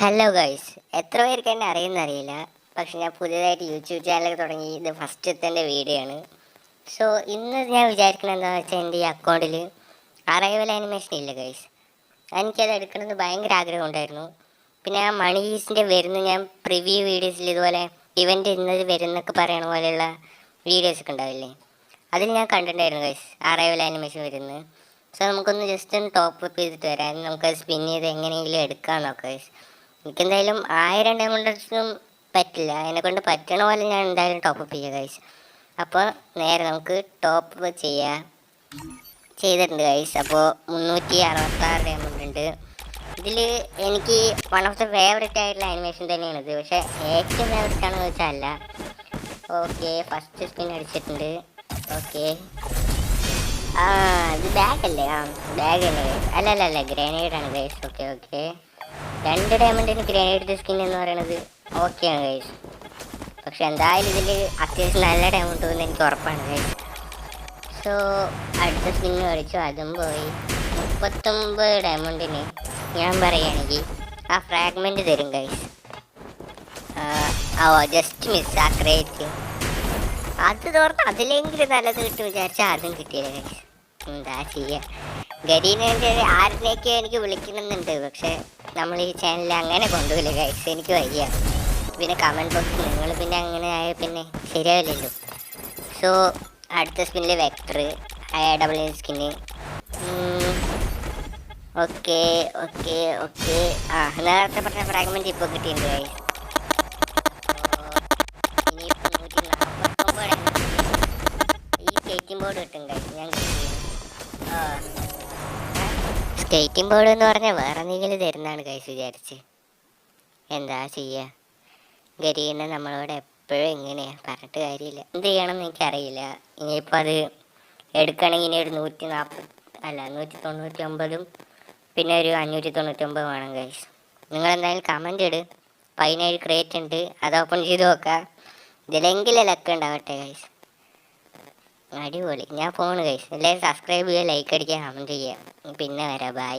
Hello guys, എത്ര പേർക്ക് എന്നെ അറിയുന്നറിയില്ല. പക്ഷെ ഞാൻ പുതിയതായിട്ട് യൂട്യൂബ് ചാനൽ തുടങ്ങി. ഇത് ഫസ്റ്റത്തെ വീഡിയോ ആണ്. സോ ഇന്ന് ഞാൻ വിചാരിക്കുന്നത് എന്താണെന്ന് വെച്ചാൽ, എൻ്റെ ഈ അക്കൗണ്ടിൽ അറൈവൽ ആനിമേഷൻ ഇല്ല ഗൈസ്. എനിക്കത് എടുക്കണമെന്ന് ഭയങ്കര ആഗ്രഹം ഉണ്ടായിരുന്നു. പിന്നെ ആ മണി ഹീസിൻ്റെ വരുന്ന ഞാൻ പ്രിവ്യൂ വീഡിയോസിൽ ഇതുപോലെ ഇവൻ്റ് ഇന്നത് വരുന്നൊക്കെ പറയണ പോലെയുള്ള വീഡിയോസൊക്കെ ഉണ്ടാവില്ലേ, അതിൽ ഞാൻ കണ്ടിട്ടുണ്ടായിരുന്നു ഗൈസ് അറൈവൽ ആനിമേഷൻ വരുന്നത്. സോ നമുക്കൊന്ന് ജസ്റ്റ് ഒന്ന് ടോപ്പ് അപ്പ് ചെയ്തിട്ട് വരാം. നമുക്ക് സ്പിൻ ചെയ്ത് എങ്ങനെയെങ്കിലും എടുക്കാൻ നോക്കാം ഗൈസ്. എനിക്കെന്തായാലും 1000 ഡയമണ്ടൊന്നും പറ്റില്ല. അതിനെക്കൊണ്ട് പറ്റണ പോലെ ഞാൻ എന്തായാലും ടോപ്പപ്പ് ചെയ്യാം ഗൈസ്. അപ്പോൾ നേരെ നമുക്ക് ടോപ്പ് ചെയ്തിട്ടുണ്ട് ഗൈസ്. അപ്പോൾ 366 ഡയമണ്ട് ഉണ്ട് ഇതിൽ. എനിക്ക് വൺ ഓഫ് ദ ഫേവറേറ്റ് ആയിട്ടുള്ള ആനിമേഷൻ തന്നെയാണിത്. പക്ഷേ ഏറ്റവും ഫേവറേറ്റ് ആണെന്ന് വെച്ചാൽ അല്ല. ഓക്കെ, ഫസ്റ്റ് സ്പിൻ അടിച്ചിട്ടുണ്ട്. ഓക്കെ, ഇത് ബാഗ് അല്ലേ? ബാഗ് അല്ലേ ഗൈസ്? അല്ല ഗ്രനേഡാണ് ഗൈസ്. ഓക്കെ 2 ഡയമണ്ടിന് ഗ്രനേഡ് സ്കിൻ എന്ന് പറയുന്നത് ഓക്കെയാണ് ഗൈസ്. പക്ഷെ എന്തായാലും ഇതിൽ അത്യാവശ്യം നല്ല ഡയമണ്ട് പോകുമെന്ന് എനിക്ക് ഉറപ്പാണ് ഗൈസ്. സോ അടുത്ത സ്കിൻ കളിച്ചു, അതും പോയി. 39 ഡയമണ്ടിന് ഞാൻ പറയുകയാണെങ്കിൽ ആ ഫ്രാഗ്മെൻറ്റ് തരും ഗൈസ്. ജസ്റ്റ് മിസ് ആ ക്രേറ്റ്. അത് തോർന്ന് അതിലെങ്കിലും നല്ലത് കിട്ടും വിചാരിച്ചാൽ അതും കിട്ടിയില്ല ഗൈസ്. എന്താ ചെയ്യുക? ഗരീനേൻ്റെ ആരിലേക്ക് എനിക്ക് വിളിക്കണമെന്നുണ്ട്. പക്ഷെ നമ്മൾ ഈ ചാനലിൽ അങ്ങനെ കൊണ്ടുപോയില്ല ഗൈസ്, എനിക്ക് വയ്യ. പിന്നെ കമൻറ്റ് ബോക്സ് നിങ്ങൾ പിന്നെ അങ്ങനെ ആയ പിന്നെ ശരിയാവില്ലല്ലോ. സോ അടുത്ത സ്പിന്നിൽ വെക്ടർ ഡബിൾ സ്കിന്ന്. ഓക്കെ നേരത്തെ പറഞ്ഞ ഫ്രാഗ്മെൻറ്റ് ഇപ്പോൾ കിട്ടിയിട്ടുണ്ട് ഗൈസ്. ഇനിയിപ്പോൾ 149 ഈ സ്കേറ്റിംഗ് ബോർഡ് കിട്ടും ഗൈസ്. ഞാൻ സ്കേറ്റിംഗ് ബോർഡ് എന്ന് പറഞ്ഞാൽ വേറെ എന്തെങ്കിലും തരുന്നതാണ് ഗൈസ് വിചാരിച്ച്. എന്താ ചെയ്യുക? ഗരീനെ നമ്മളോട് എപ്പോഴും ഇങ്ങനെയാണ്, പറഞ്ഞിട്ട് കാര്യമില്ല. എന്ത് ചെയ്യണമെന്ന് എനിക്കറിയില്ല. ഇനിയിപ്പോൾ അത് എടുക്കുകയാണെങ്കിൽ ഇനി ഒരു 199 പിന്നെ ഒരു 599 വേണം ഗൈസ്. നിങ്ങളെന്തായാലും കമൻറ്റ് ഇട്. 17 ക്രേറ്റ് ഉണ്ട്, അത് ഓപ്പൺ ചെയ്ത് നോക്കാം. ഇതിലെങ്കിലും ലക്ക് ഉണ്ടാവട്ടെ ഗൈസ്. അടിപൊളി. ഞാൻ ഫോണ് ഗൈസ്. എല്ലാവരും സബ്സ്ക്രൈബ് ചെയ്യുക, ലൈക്ക് അടിക്കുക, കമൻറ്റ് ചെയ്യുക. പിന്നെ വരാം. ബൈ.